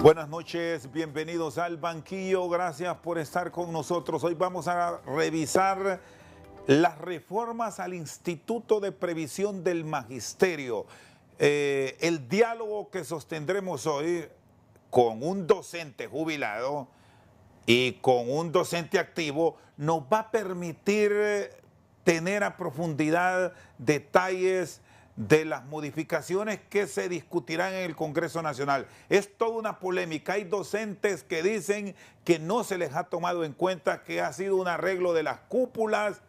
Buenas noches, bienvenidos al banquillo, gracias por estar con nosotros. Hoy vamos a revisar las reformas al Instituto de Previsión del Magisterio. El diálogo que sostendremos hoy con un docente jubilado y con un docente activo nos va a permitir tener a profundidad detalles de las modificaciones que se discutirán en el Congreso Nacional. Es toda una polémica. Hay docentes que dicen que no se les ha tomado en cuenta, que ha sido un arreglo de las cúpulas.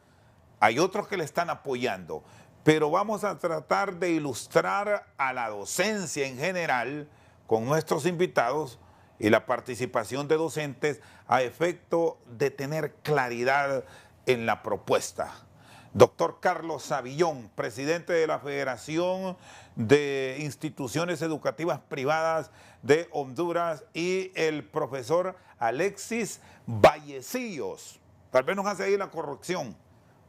Hay otros que le están apoyando. Pero vamos a tratar de ilustrar a la docencia en general con nuestros invitados y la participación de docentes a efecto de tener claridad en la propuesta. Doctor Carlos Savillón, presidente de la Federación de Instituciones Educativas Privadas de Honduras, y el profesor Alexis Vallecillos. Tal vez nos hace ahí la corrección,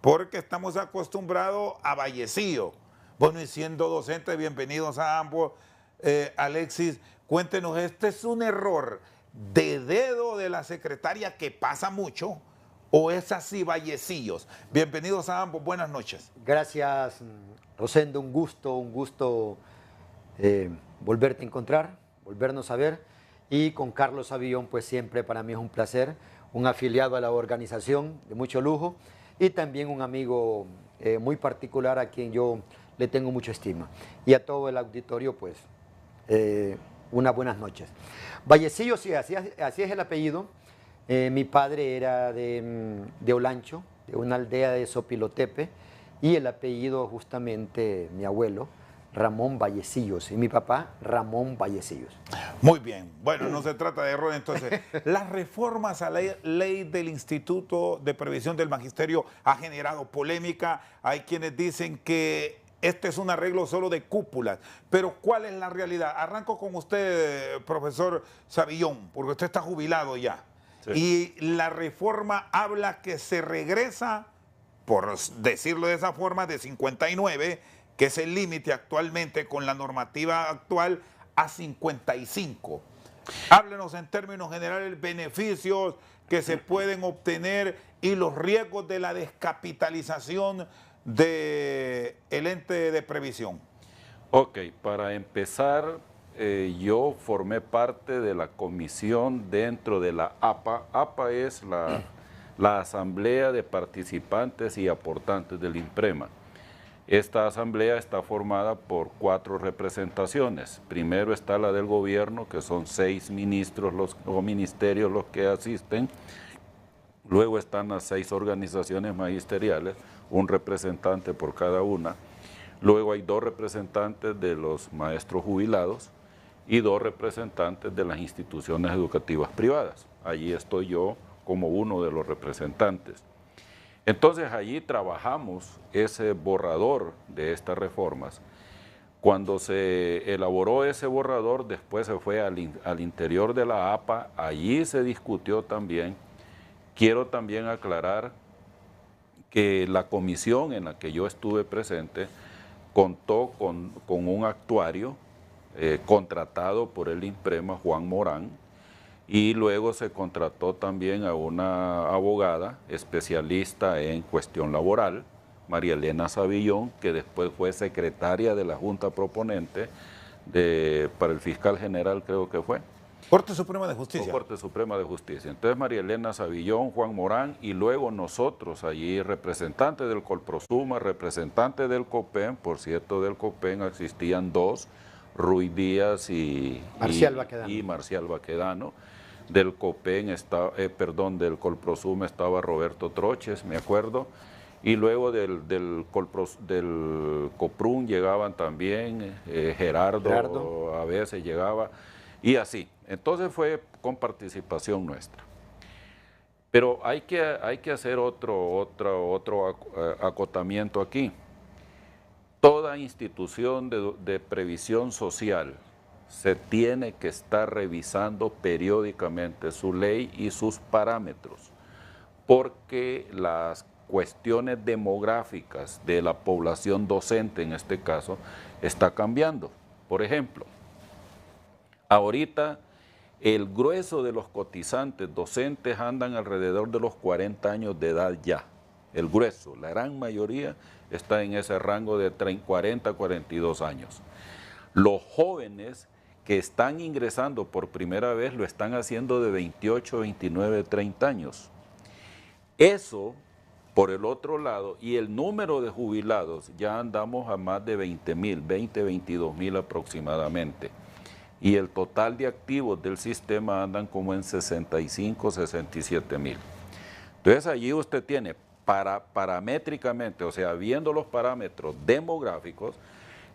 porque estamos acostumbrados a Vallecillo. Bueno, y siendo docentes, bienvenidos a ambos. Alexis, cuéntenos, ¿este es un error de dedo de la secretaria que pasa mucho, o es así Vallecillos? Bienvenidos a ambos, buenas noches. Gracias, Rosendo, un gusto volverte a encontrar, volvernos a ver. Y con Carlos Savillón, pues siempre para mí es un placer, un afiliado a la organización de mucho lujo y también un amigo muy particular a quien yo le tengo mucha estima. Y a todo el auditorio, pues, unas buenas noches. Vallecillos, sí, así es el apellido. Mi padre era de Olancho, de una aldea de Sopilotepe, y el apellido justamente mi abuelo, Ramón Vallecillos, y mi papá, Ramón Vallecillos. Muy bien, bueno, no se trata de error entonces. Las reformas a la ley del Instituto de Previsión del Magisterio ha generado polémica. Hay quienes dicen que este es un arreglo solo de cúpulas, pero ¿cuál es la realidad? Arranco con usted, profesor Savillón, porque usted está jubilado ya. Sí. Y la reforma habla que se regresa, por decirlo de esa forma, de 59, que es el límite actualmente con la normativa actual, a 55. Háblenos en términos generales beneficios que se pueden obtener y los riesgos de la descapitalización del ente de previsión. Ok, para empezar, yo formé parte de la comisión dentro de la APA. APA es la Asamblea de Participantes y Aportantes del INPREMA. Esta asamblea está formada por 4 representaciones. Primero está la del gobierno, que son 6 ministros o ministerios los que asisten. Luego están las 6 organizaciones magisteriales, un representante por cada una. Luego hay 2 representantes de los maestros jubilados y 2 representantes de las instituciones educativas privadas. Allí estoy yo como uno de los representantes. Entonces allí trabajamos ese borrador de estas reformas. Cuando se elaboró ese borrador, después se fue al interior de la APA, allí se discutió también. Quiero también aclarar que la comisión en la que yo estuve presente contó con un actuario contratado por el INPREMA, Juan Morán, y luego se contrató también a una abogada especialista en cuestión laboral, María Elena Savillón, que después fue secretaria de la Junta Proponente para el fiscal general, creo que fue. Corte Suprema de Justicia. Corte Suprema de Justicia. Entonces María Elena Savillón, Juan Morán y luego nosotros allí, representantes del Colprosuma, representantes del COPEN. Por cierto, del COPEN existían 2, Ruiz Díaz y Marcial Baquedano. Del COPEN, del Colprosuma estaba Roberto Troches, me acuerdo. Y luego del COPRUN llegaban también Gerardo, a veces llegaba, y así. Entonces fue con participación nuestra. Pero hay que hacer otro acotamiento aquí. Toda institución de previsión social se tiene que estar revisando periódicamente su ley y sus parámetros, porque las cuestiones demográficas de la población docente, en este caso, está cambiando. Por ejemplo, ahorita el grueso de los cotizantes docentes andan alrededor de los 40 años de edad ya. El grueso, la gran mayoría está en ese rango de 40 a 42 años. Los jóvenes que están ingresando por primera vez lo están haciendo de 28, 29, 30 años. Eso, por el otro lado, y el número de jubilados, ya andamos a más de 20,000, 22,000 aproximadamente. Y el total de activos del sistema andan como en 65, 67,000. Entonces allí usted tiene paramétricamente, o sea, viendo los parámetros demográficos,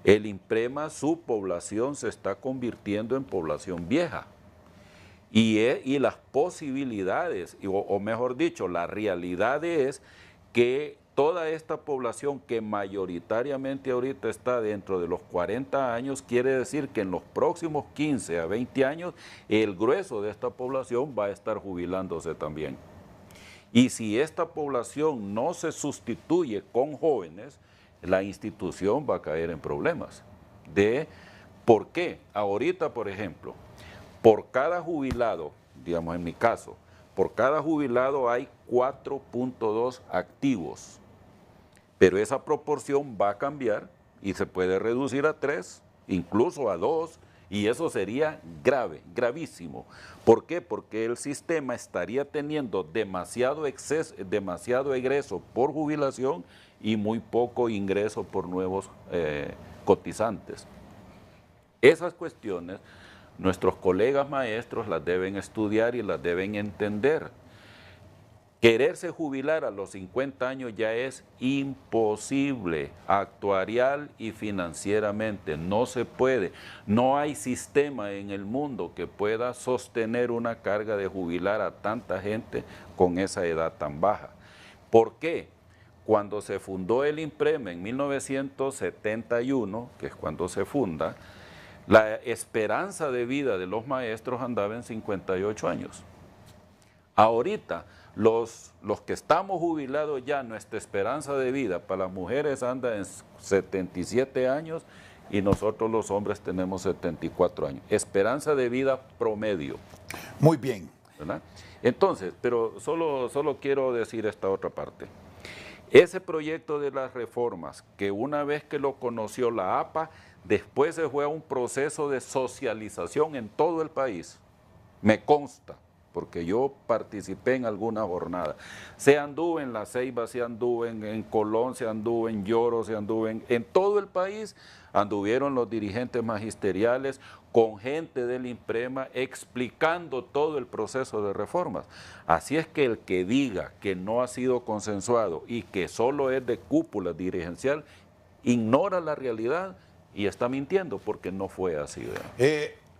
el INPREMA, su población se está convirtiendo en población vieja. Y las posibilidades, o mejor dicho, la realidad es que toda esta población que mayoritariamente ahorita está dentro de los 40 años, quiere decir que en los próximos 15 a 20 años, el grueso de esta población va a estar jubilándose también. Y si esta población no se sustituye con jóvenes, la institución va a caer en problemas. ¿Por qué? Ahorita, por ejemplo, por cada jubilado, digamos en mi caso, por cada jubilado hay 4.2 activos, pero esa proporción va a cambiar y se puede reducir a 3, incluso a 2, y eso sería grave, gravísimo. ¿Por qué? Porque el sistema estaría teniendo demasiado egreso por jubilación y muy poco ingreso por nuevos cotizantes. Esas cuestiones nuestros colegas maestros las deben estudiar y las deben entender. Quererse jubilar a los 50 años ya es imposible, actuarial y financieramente, no se puede. No hay sistema en el mundo que pueda sostener una carga de jubilar a tanta gente con esa edad tan baja. ¿Por qué? Cuando se fundó el INPREMA en 1971, que es cuando se funda, la esperanza de vida de los maestros andaba en 58 años. Ahorita, los que estamos jubilados ya, nuestra esperanza de vida para las mujeres anda en 77 años y nosotros los hombres tenemos 74 años. Esperanza de vida promedio. Muy bien. ¿Verdad? Entonces, pero solo quiero decir esta otra parte. Ese proyecto de las reformas, que una vez que lo conoció la APA, después se fue a un proceso de socialización en todo el país. Me consta, porque yo participé en alguna jornada. Se anduvo en La Ceiba, se anduvo en Colón, se anduvo en Lloro, se anduvo en todo el país, anduvieron los dirigentes magisteriales con gente del INPREMA explicando todo el proceso de reformas. Así es que el que diga que no ha sido consensuado y que solo es de cúpula dirigencial, ignora la realidad y está mintiendo porque no fue así.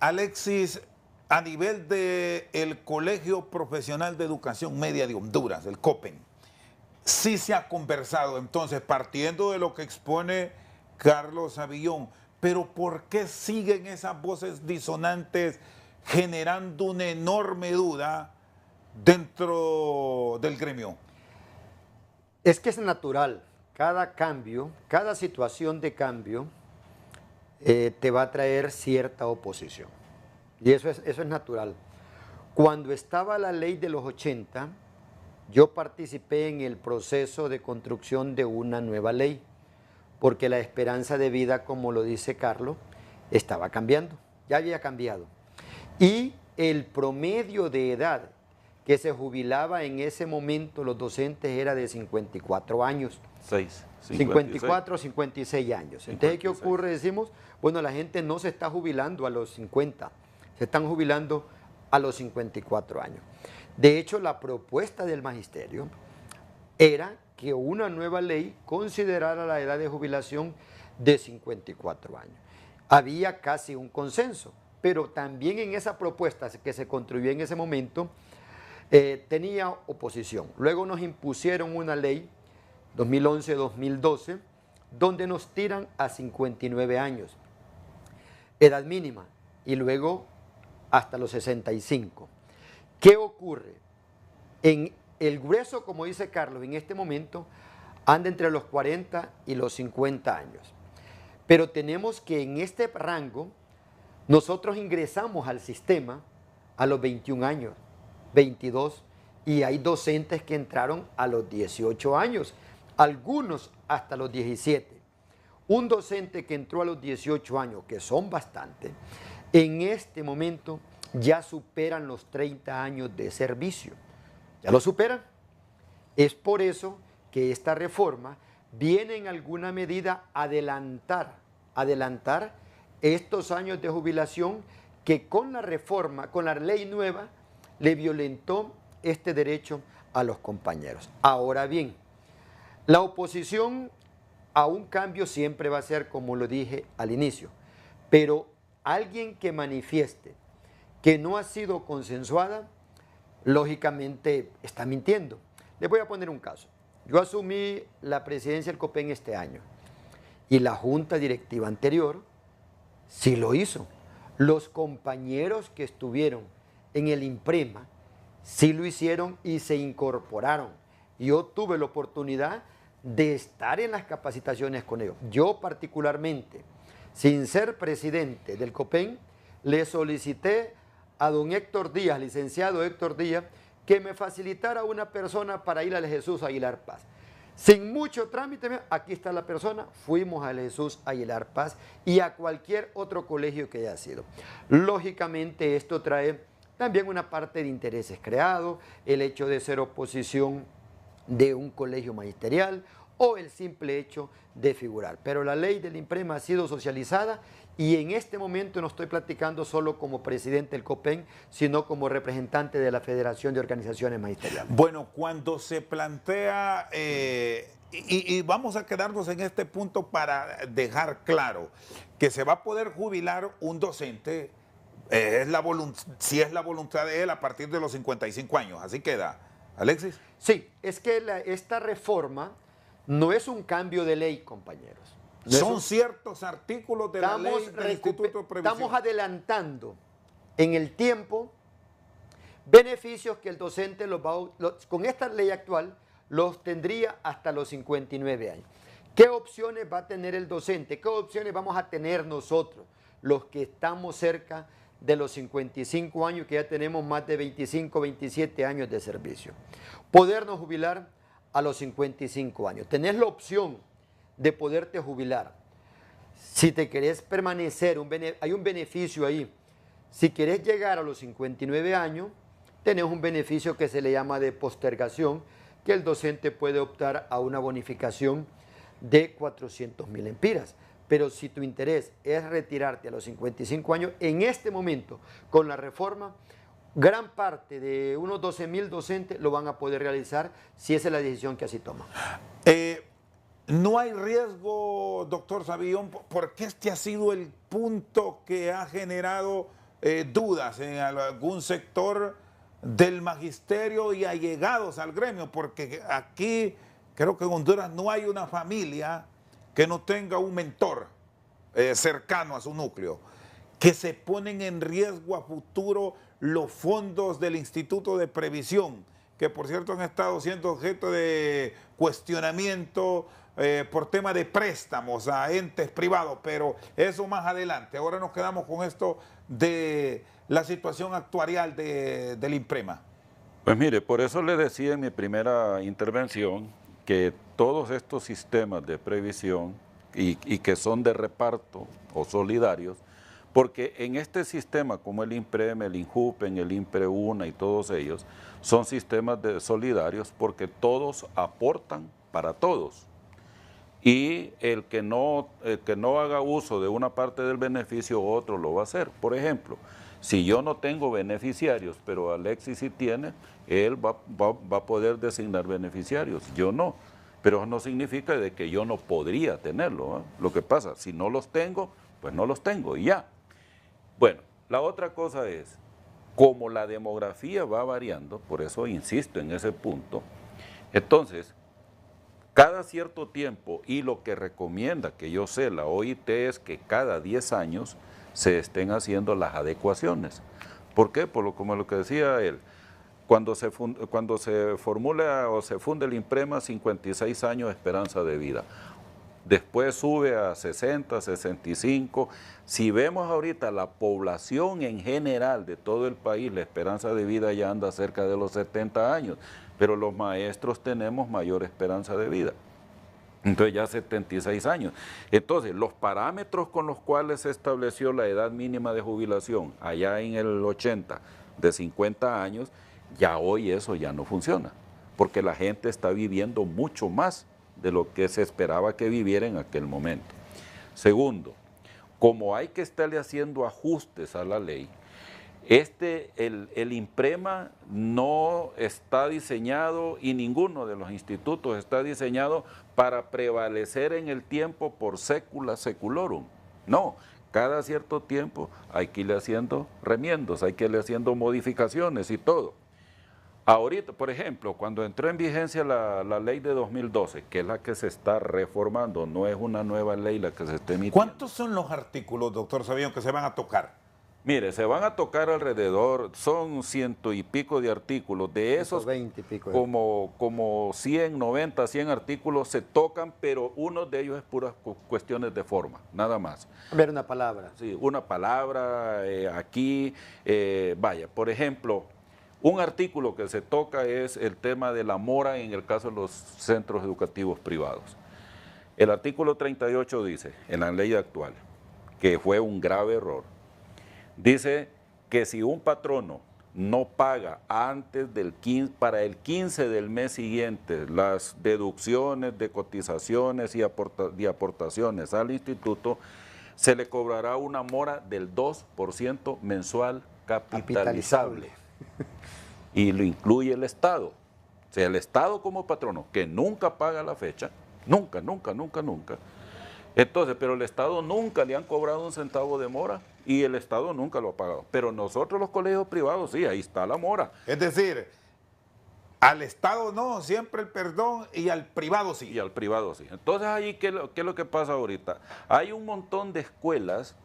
Alexis, a nivel del Colegio Profesional de Educación Media de Honduras, el COPEN, sí se ha conversado, entonces, partiendo de lo que expone Carlos Avillón, pero ¿por qué siguen esas voces disonantes generando una enorme duda dentro del gremio? Es que es natural, cada cambio, cada situación de cambio te va a traer cierta oposición. Y eso es natural. Cuando estaba la ley de los 80, yo participé en el proceso de construcción de una nueva ley, porque la esperanza de vida, como lo dice Carlos, estaba cambiando, ya había cambiado. Y el promedio de edad que se jubilaba en ese momento los docentes era de 54 años. 54, 56 años. Entonces, ¿qué ocurre? Decimos, bueno, la gente no se está jubilando a los 50, se están jubilando a los 54 años. De hecho, la propuesta del magisterio era que una nueva ley considerara la edad de jubilación de 54 años. Había casi un consenso, pero también en esa propuesta que se construyó en ese momento tenía oposición. Luego nos impusieron una ley 2011-2012, donde nos tiran a 59 años, edad mínima, y luego hasta los 65. ¿Qué ocurre? En el grueso, como dice Carlos, en este momento anda entre los 40 y los 50 años. Pero tenemos que en este rango nosotros ingresamos al sistema a los 21 años, 22, y hay docentes que entraron a los 18 años, algunos hasta los 17. Un docente que entró a los 18 años, que son bastantes, en este momento ya superan los 30 años de servicio. ¿Ya lo superan? Es por eso que esta reforma viene en alguna medida a adelantar estos años de jubilación que con la reforma, con la ley nueva, le violentó este derecho a los compañeros. Ahora bien, la oposición a un cambio siempre va a ser, como lo dije al inicio, pero alguien que manifieste que no ha sido consensuada, lógicamente está mintiendo. Les voy a poner un caso. Yo asumí la presidencia del COPEN este año y la junta directiva anterior sí lo hizo. Los compañeros que estuvieron en el INPREMA sí lo hicieron y se incorporaron. Yo tuve la oportunidad de estar en las capacitaciones con ellos. Yo particularmente, sin ser presidente del COPEN, le solicité a don Héctor Díaz, licenciado Héctor Díaz, que me facilitara una persona para ir al Jesús Aguilar Paz. Sin mucho trámite, aquí está la persona, fuimos al Jesús Aguilar Paz y a cualquier otro colegio que haya sido. Lógicamente esto trae también una parte de intereses creados, el hecho de ser oposición de un colegio magisterial o el simple hecho de figurar. Pero la ley del INPREMA ha sido socializada y en este momento no estoy platicando solo como presidente del COPEN, sino como representante de la Federación de Organizaciones Magisteriales. Bueno, cuando se plantea, y vamos a quedarnos en este punto para dejar claro que se va a poder jubilar un docente, si es la voluntad de él a partir de los 55 años, así queda. Alexis. Sí, es que esta reforma no es un cambio de ley, compañeros. No son ciertos artículos de la ley del Instituto de Previsión. Estamos adelantando en el tiempo beneficios que el docente con esta ley actual los tendría hasta los 59 años. ¿Qué opciones va a tener el docente? ¿Qué opciones vamos a tener nosotros, los que estamos cerca de los 55 años, que ya tenemos más de 25, 27 años de servicio? Podernos jubilar a los 55 años. Tenés la opción de poderte jubilar. Si te querés permanecer, hay un beneficio ahí. Si querés llegar a los 59 años, tenés un beneficio que se le llama de postergación, que el docente puede optar a una bonificación de 400.000 empiras. Pero si tu interés es retirarte a los 55 años, en este momento, con la reforma, gran parte de unos 12.000 docentes lo van a poder realizar si esa es la decisión que así toman. No hay riesgo, doctor Savillón, porque este ha sido el punto que ha generado dudas en algún sector del magisterio y allegados al gremio, porque aquí creo que en Honduras no hay una familia que no tenga un mentor cercano a su núcleo, que se ponen en riesgo a futuro los fondos del Instituto de Previsión, que por cierto han estado siendo objeto de cuestionamiento por tema de préstamos a entes privados, pero eso más adelante. Ahora nos quedamos con esto de la situación actuarial del INPREMA. Pues mire, por eso le decía en mi primera intervención que todos estos sistemas de previsión y que son de reparto o solidarios, porque en este sistema como el INPREMA, el INJUPEN, el INPREUNA y todos ellos, son sistemas solidarios porque todos aportan para todos. Y el que no haga uso de una parte del beneficio, otro lo va a hacer. Por ejemplo, si yo no tengo beneficiarios, pero Alexis sí tiene, él va a poder designar beneficiarios, yo no. Pero eso no significa de que yo no podría tenerlo, ¿eh? Lo que pasa, si no los tengo, pues no los tengo y ya. Bueno, la otra cosa es, como la demografía va variando, por eso insisto en ese punto, entonces, cada cierto tiempo, y lo que recomienda, que yo sé, la OIT es que cada 10 años se estén haciendo las adecuaciones. ¿Por qué? Como lo que decía él, cuando se formula o se funde el INPREMA, 56 años de esperanza de vida. después sube a 60, 65. Si vemos ahorita la población en general de todo el país, la esperanza de vida ya anda cerca de los 70 años, pero los maestros tenemos mayor esperanza de vida. Entonces ya 76 años. Entonces, los parámetros con los cuales se estableció la edad mínima de jubilación allá en el 80 de 50 años, ya hoy eso ya no funciona, porque la gente está viviendo mucho más de lo que se esperaba que viviera en aquel momento. Segundo, como hay que estarle haciendo ajustes a la ley, el INPREMA no está diseñado y ninguno de los institutos está diseñado para prevalecer en el tiempo por sécula seculorum. No, cada cierto tiempo hay que irle haciendo remiendos, hay que irle haciendo modificaciones y todo. Ahorita, por ejemplo, cuando entró en vigencia la ley de 2012, que es la que se está reformando, no es una nueva ley la que se está emitiendo. ¿Cuántos son los artículos, doctor Sabión, que se van a tocar? Mire, se van a tocar alrededor, son 100 y pico de artículos, de esos 120 y pico. como 100, 90, 100 artículos se tocan, pero uno de ellos es puras cuestiones de forma, nada más. Ver una palabra. Sí, una palabra aquí, vaya, por ejemplo, un artículo que se toca es el tema de la mora en el caso de los centros educativos privados. El artículo 38 dice, en la ley actual, que fue un grave error, dice que si un patrono no paga antes del 15, para el 15 del mes siguiente las deducciones de cotizaciones y aportaciones al instituto, se le cobrará una mora del 2% mensual capitalizable. Y lo incluye el Estado. O sea, el Estado como patrono, que nunca paga la fecha, nunca. Entonces, pero el Estado nunca le han cobrado un centavo de mora y el Estado nunca lo ha pagado. Pero nosotros los colegios privados, sí, ahí está la mora. Es decir, al Estado no, siempre el perdón, y al privado sí. Y al privado sí. Entonces, ahí, ¿qué es lo que pasa ahorita? Hay un montón de escuelas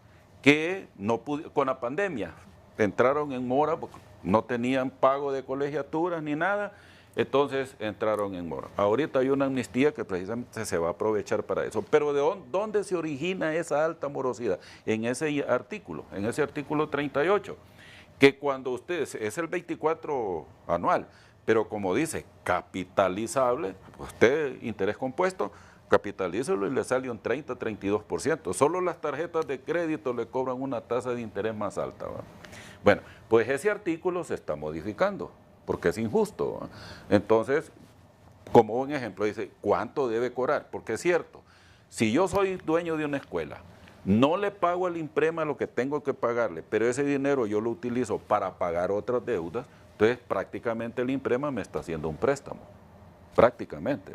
que no con la pandemia entraron en mora porque no tenían pago de colegiaturas ni nada. Entonces entraron en mora. Ahorita hay una amnistía que precisamente se va a aprovechar para eso. Pero ¿de dónde se origina esa alta morosidad? En ese artículo 38, que cuando usted, es el 24 anual, pero como dice, capitalizable, usted, interés compuesto, capitalícelo y le sale un 30-32%. Solo las tarjetas de crédito le cobran una tasa de interés más alta, ¿verdad? Bueno, pues ese artículo se está modificando, porque es injusto, ¿verdad? Entonces, como un ejemplo, dice, ¿cuánto debe cobrar? Porque es cierto, si yo soy dueño de una escuela, no le pago al INPREMA lo que tengo que pagarle, pero ese dinero yo lo utilizo para pagar otras deudas, entonces prácticamente el INPREMA me está haciendo un préstamo, prácticamente.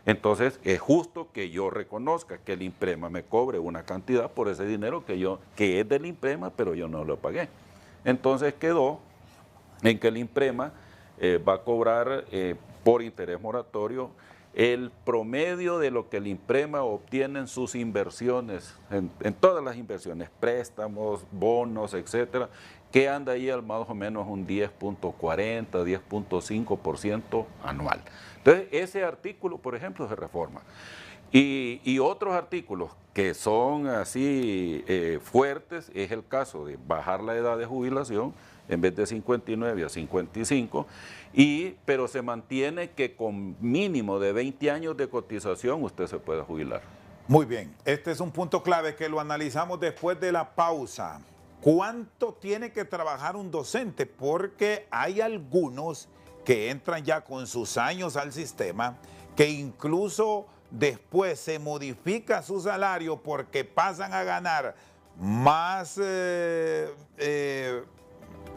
Entonces es justo que yo reconozca que el INPREMA me cobre una cantidad por ese dinero que es del INPREMA, pero yo no lo pagué. Entonces quedó en que el INPREMA va a cobrar por interés moratorio el promedio de lo que el INPREMA obtiene en sus inversiones, en todas las inversiones, préstamos, bonos, etcétera, que anda ahí al más o menos un 10.40, 10.5% anual. Entonces, ese artículo, por ejemplo, se reforma. Y otros artículos que son así fuertes, es el caso de bajar la edad de jubilación, en vez de 59 a 55, pero se mantiene que con mínimo de 20 años de cotización usted se pueda jubilar. Muy bien, este es un punto clave que lo analizamos después de la pausa. ¿Cuánto tiene que trabajar un docente? Porque hay algunos que entran ya con sus años al sistema, que incluso después se modifica su salario porque pasan a ganar más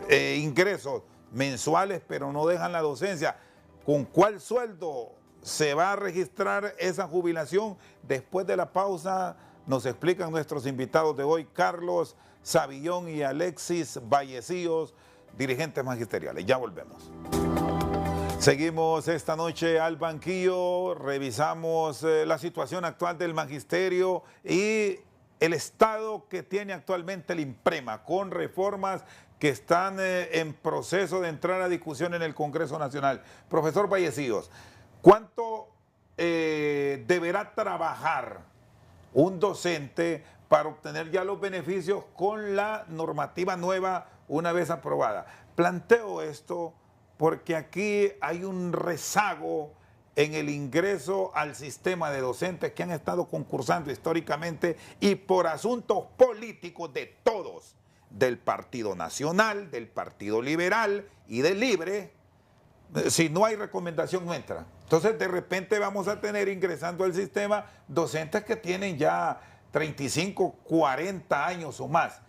ingresos mensuales, pero no dejan la docencia. ¿Con cuál sueldo se va a registrar esa jubilación? Después de la pausa nos explican nuestros invitados de hoy, Carlos Savillón y Alexis Vallecillos, dirigentes magisteriales. Ya volvemos. Seguimos esta noche al banquillo, revisamos la situación actual del magisterio y el estado que tiene actualmente el INPREMA, con reformas que están en proceso de entrar a discusión en el Congreso Nacional. Profesor Vallecillos, ¿cuánto deberá trabajar un docente para obtener ya los beneficios con la normativa nueva una vez aprobada. Planteo esto porque aquí hay un rezago en el ingreso al sistema de docentes que han estado concursando históricamente y por asuntos políticos de todos, del Partido Nacional, del Partido Liberal y del Libre. Si no hay recomendación, no entra. Entonces, de repente vamos a tener ingresando al sistema docentes que tienen ya 35, 40 años o más.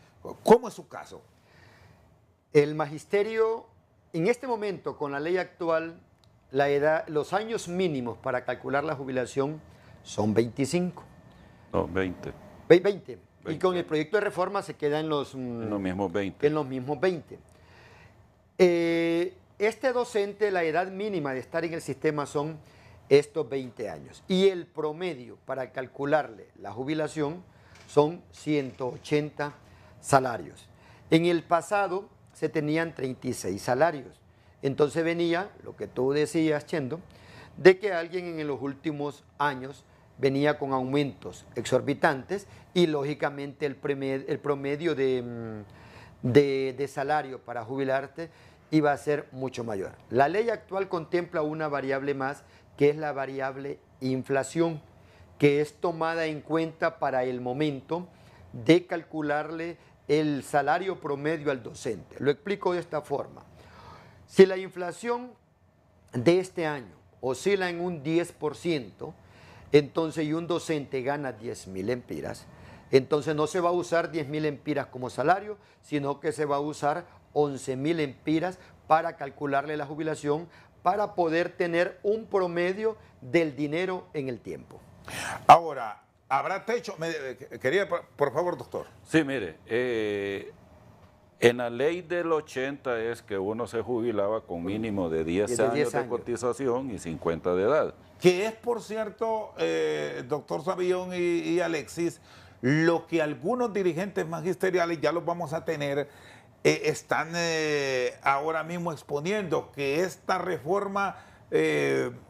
¿Cómo es su caso? El magisterio, en este momento, con la ley actual, la edad, los años mínimos para calcular la jubilación son 25. No, 20. 20. Y con el proyecto de reforma se queda en los mismos 20. En los mismos 20. Este docente, la edad mínima de estar en el sistema son estos 20 años. Y el promedio para calcularle la jubilación son 180 salarios. En el pasado se tenían 36 salarios. Entonces venía, lo que tú decías, Chendo, de que alguien en los últimos años venía con aumentos exorbitantes y lógicamente el promedio de salario para jubilarte iba a ser mucho mayor. La ley actual contempla una variable más, que es la variable inflación, que es tomada en cuenta para el momento de calcularle el salario promedio al docente. Lo explico de esta forma. Si la inflación de este año oscila en un 10%, entonces y un docente gana 10.000 lempiras, entonces no se va a usar 10.000 lempiras como salario, sino que se va a usar 11.000 lempiras para calcularle la jubilación, para poder tener un promedio del dinero en el tiempo. Ahora, ¿habrá techo? Quería, por favor, doctor. Sí, mire, en la ley del 80 es que uno se jubilaba con mínimo de 10 años de cotización y 50 de edad. Que es, por cierto, doctor Savillón y Alexis, lo que algunos dirigentes magisteriales, ya los vamos a tener, están ahora mismo exponiendo, que esta reforma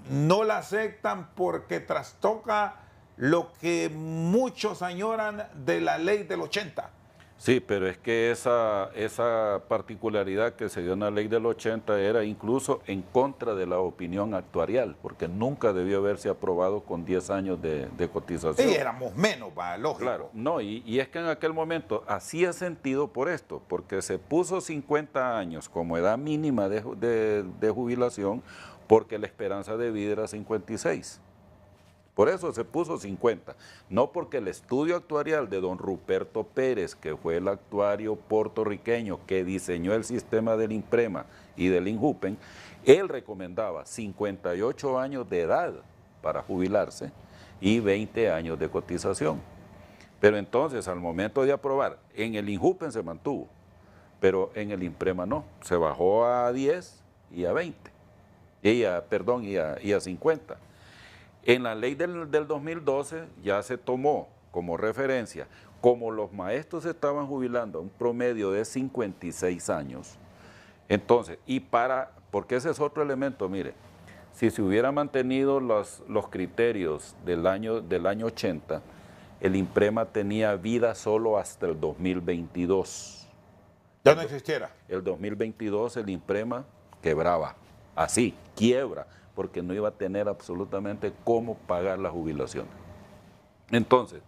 no la aceptan porque trastoca lo que muchos añoran de la ley del 80. Sí, pero es que esa particularidad que se dio en la ley del 80 era incluso en contra de la opinión actuarial, porque nunca debió haberse aprobado con 10 años de cotización. Sí, éramos menos, va, lógico. Claro, no, y es que en aquel momento hacía sentido por esto, porque se puso 50 años como edad mínima de jubilación, porque la esperanza de vida era 56. Por eso se puso 50, no porque el estudio actuarial de don Ruperto Pérez, que fue el actuario puertorriqueño que diseñó el sistema del INPREMA y del INJUPEN, él recomendaba 58 años de edad para jubilarse y 20 años de cotización. Pero entonces, al momento de aprobar, en el INJUPEN se mantuvo, pero en el INPREMA no, se bajó a 10 y a 20, y a 50. En la ley del 2012 ya se tomó como referencia, como los maestros estaban jubilando a un promedio de 56 años, entonces, porque ese es otro elemento, mire, si se hubiera mantenido los criterios del año 80, el INPREMA tenía vida solo hasta el 2022. Ya no existiera. El 2022 el INPREMA quebraba, así, quiebra, porque no iba a tener absolutamente cómo pagar la jubilación. Entonces,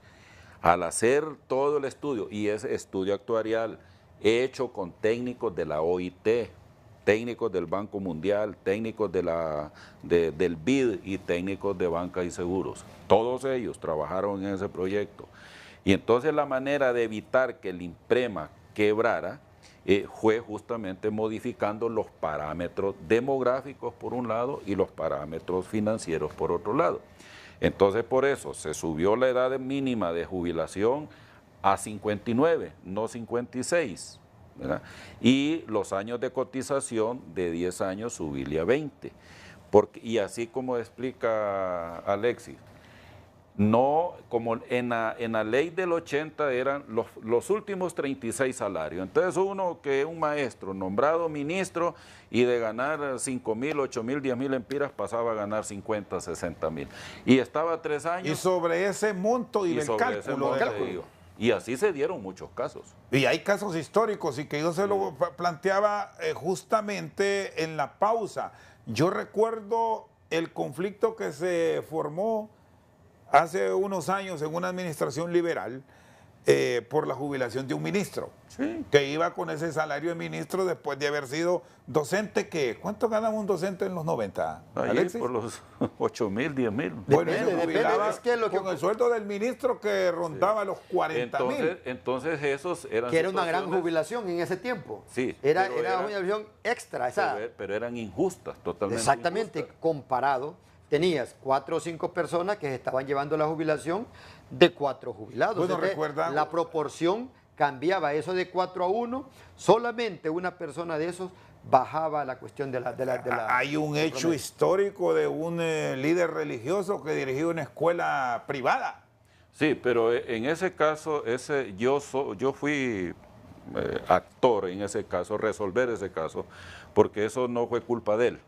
al hacer todo el estudio, y ese estudio actuarial hecho con técnicos de la OIT, técnicos del Banco Mundial, técnicos del BID y técnicos de banca y seguros, todos ellos trabajaron en ese proyecto. Y entonces la manera de evitar que el INPREMA quebrara fue justamente modificando los parámetros demográficos por un lado y los parámetros financieros por otro lado. Entonces por eso se subió la edad mínima de jubilación a 59, no 56, ¿verdad? Y los años de cotización de 10 años subirle a 20. Y así como explica Alexis, No, como en la ley del 80 eran los últimos 36 salarios. Entonces uno que es un maestro nombrado ministro y de ganar 5.000, 8.000, 10.000 lempiras pasaba a ganar 50, 60.000. Y estaba 3 años. Y sobre ese monto y el sobre ese cálculo. monto se dio. Y así se dieron muchos casos. Y hay casos históricos y que yo se lo planteaba justamente en la pausa. Yo recuerdo el conflicto que se formó hace unos años en una administración liberal por la jubilación de un ministro, Sí. que iba con ese salario de ministro después de haber sido docente. ¿Cuánto ganaba un docente en los 90, Ahí Alexis? por los 8.000, 10.000. Bueno, Depende, se jubilaba es que lo que- con el sueldo del ministro que rondaba los 40.000. Entonces esos eran Que era una gran situaciones- jubilación en ese tiempo. Sí, Era pero una era- jubilación extra. Esa, pero eran injustas, totalmente exactamente, injustas. comparado. Tenías 4 o 5 personas que se estaban llevando la jubilación de 4 jubilados. Bueno, Entonces, recuerda- la proporción cambiaba, eso de 4 a 1, solamente una persona de esos bajaba la cuestión de la Hay un hecho histórico de un líder religioso que dirigió una escuela privada. Sí, pero en ese caso, yo fui actor en ese caso, resolver ese caso, porque eso no fue culpa de él.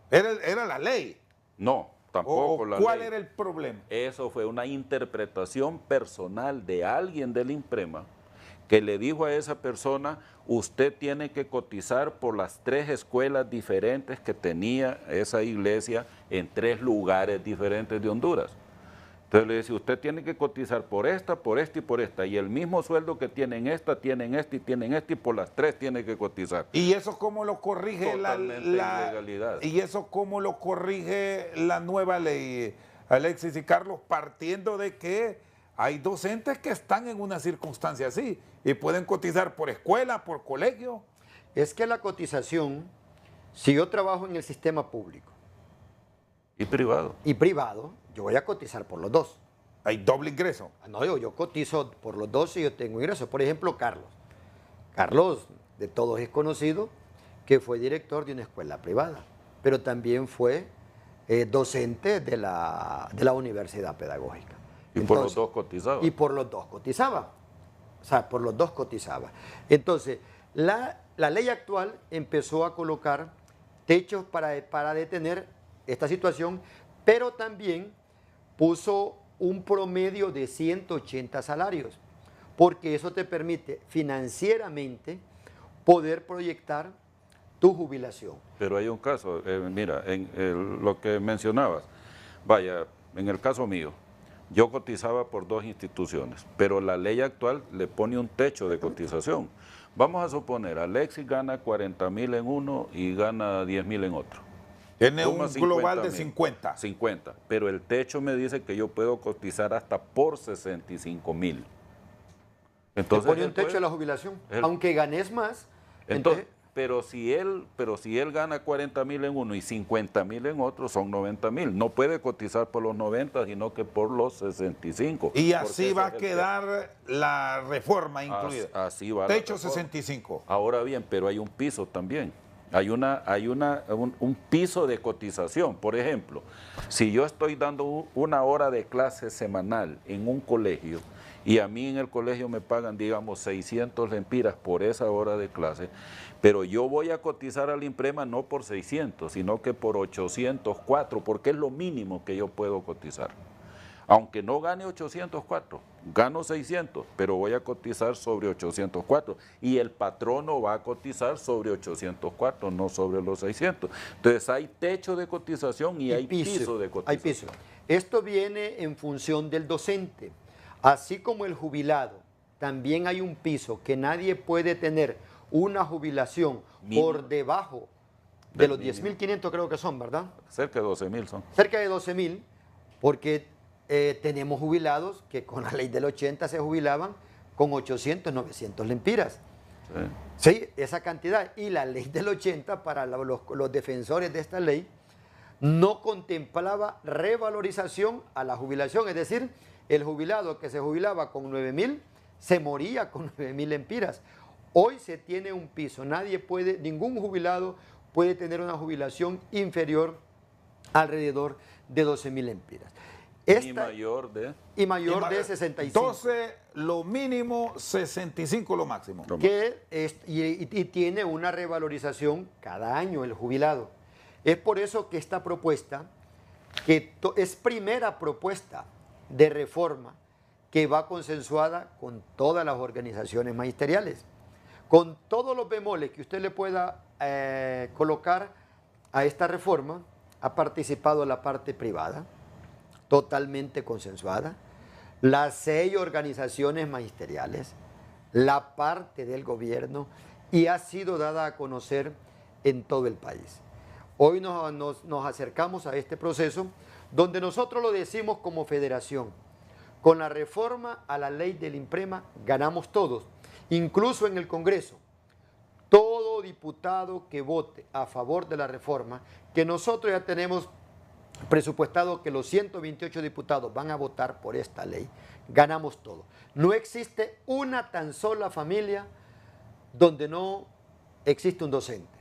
Era la ley. No, tampoco ¿O la cuál ley. era el problema? Eso fue una interpretación personal de alguien del IMPREMA que le dijo a esa persona, usted tiene que cotizar por las 3 escuelas diferentes que tenía esa iglesia en 3 lugares diferentes de Honduras. Entonces le dice, usted tiene que cotizar por esta y por esta, y el mismo sueldo que tienen esta, tienen este y tienen este, y por las 3 tiene que cotizar. ¿Y eso cómo lo corrige Totalmente ilegalidad. ¿Y eso cómo lo corrige la nueva ley, Alexis y Carlos, partiendo de que hay docentes que están en una circunstancia así y pueden cotizar por escuela, por colegio? Es que la cotización, si yo trabajo en el sistema público Y privado. y privado, yo voy a cotizar por los dos. Hay doble ingreso. No, yo cotizo por los dos y yo tengo ingresos. Por ejemplo, Carlos. Carlos, de todos es conocido que fue director de una escuela privada, pero también fue docente de la universidad pedagógica. Y por los dos cotizaba. Y por los dos cotizaba. O sea, por los dos cotizaba. Entonces, la ley actual empezó a colocar techos para detener esta situación, pero también puso un promedio de 180 salarios, porque eso te permite financieramente poder proyectar tu jubilación. Pero hay un caso, mira, lo que mencionabas, vaya, en el caso mío, yo cotizaba por 2 instituciones, pero la ley actual le pone un techo de cotización. Vamos a suponer, Alexis gana 40.000 en uno y gana 10.000 en otro. Tiene Suma un global de 50.000. 50, pero el techo me dice que yo puedo cotizar hasta por 65.000. Te Entonces, pone un él techo puede- de la jubilación, él- aunque ganes más. Entonces, pero si él gana 40.000 en uno y 50.000 en otro, son 90.000. No puede cotizar por los 90, sino que por los 65. Y porque así ese va a es el quedar la reforma incluida. así va la Techo reforma. 65. Ahora bien, pero hay un piso también. Hay un piso de cotización. Por ejemplo, si yo estoy dando una hora de clase semanal en un colegio y a mí en el colegio me pagan, digamos, 600 lempiras por esa hora de clase, pero yo voy a cotizar al IMPREMA no por 600, sino que por 804, porque es lo mínimo que yo puedo cotizar. Aunque no gane 804, gano 600, pero voy a cotizar sobre 804 y el patrono va a cotizar sobre 804, no sobre los 600. Entonces hay techo de cotización y hay piso de cotización. Hay piso. Esto viene en función del docente. Así como el jubilado, también hay un piso que nadie puede tener una jubilación Mínimo. por debajo de Del los mínimo. 10.500 creo que son, ¿verdad? Cerca de 12.000 son. Cerca de 12.000, porque tenemos jubilados que con la ley del 80 se jubilaban con 800, 900 lempiras. Sí. Sí, esa cantidad. Y la ley del 80 para los defensores de esta ley no contemplaba revalorización a la jubilación. Es decir, el jubilado que se jubilaba con 9.000 se moría con 9.000 lempiras. Hoy se tiene un piso. Ningún jubilado puede tener una jubilación inferior alrededor de 12.000 lempiras. Y mayor de... Y mayor de 65. 12 lo mínimo, 65 lo máximo. Y tiene una revalorización cada año el jubilado. Es por eso que esta propuesta, que es primera propuesta de reforma que va consensuada con todas las organizaciones magisteriales, con todos los bemoles que usted le pueda colocar a esta reforma. Ha participado la parte privada, totalmente consensuada, las 6 organizaciones magisteriales, la parte del gobierno, y ha sido dada a conocer en todo el país. Hoy nos acercamos a este proceso donde nosotros lo decimos como federación. Con la reforma a la ley del INPREMA ganamos todos, incluso en el Congreso. Todo diputado que vote a favor de la reforma, que nosotros ya tenemos presupuestado que los 128 diputados van a votar por esta ley, ganamos todo. No existe una tan sola familia donde no existe un docente.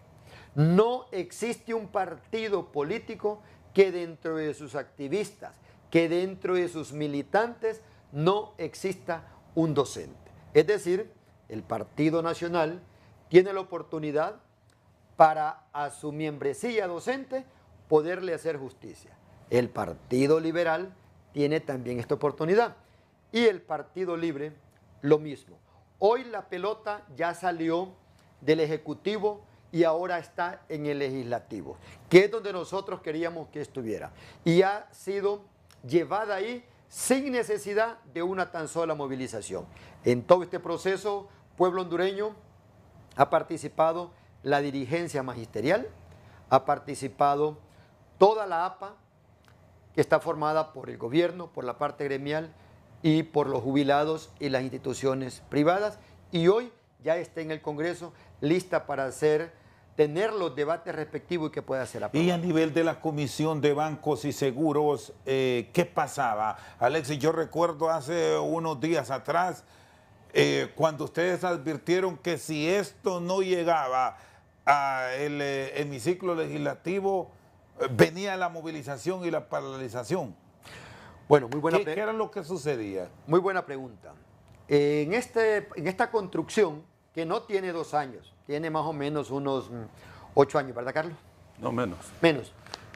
No existe un partido político que dentro de sus activistas, que dentro de sus militantes no exista un docente. Es decir, el Partido Nacional tiene la oportunidad para a su membresía docente poderle hacer justicia. El Partido Liberal tiene también esta oportunidad y el Partido Libre lo mismo. Hoy la pelota ya salió del Ejecutivo y ahora está en el Legislativo, que es donde nosotros queríamos que estuviera. Y ha sido llevada ahí sin necesidad de una tan sola movilización. En todo este proceso, pueblo hondureño ha participado la dirigencia magisterial, ha participado toda la APA, que está formada por el gobierno, por la parte gremial y por los jubilados y las instituciones privadas, y hoy ya está en el Congreso lista para tener los debates respectivos y que pueda ser aprobado. Y a nivel de la Comisión de Bancos y Seguros, ¿qué pasaba? Alexis, yo recuerdo hace unos días atrás, cuando ustedes advirtieron que si esto no llegaba al hemiciclo legislativo, venía la movilización y la paralización. Bueno, muy buena ¿Qué era lo que sucedía? Muy buena pregunta. En esta construcción, que no tiene 2 años, tiene más o menos unos 8 años, ¿verdad, Carlos? No, menos. Menos.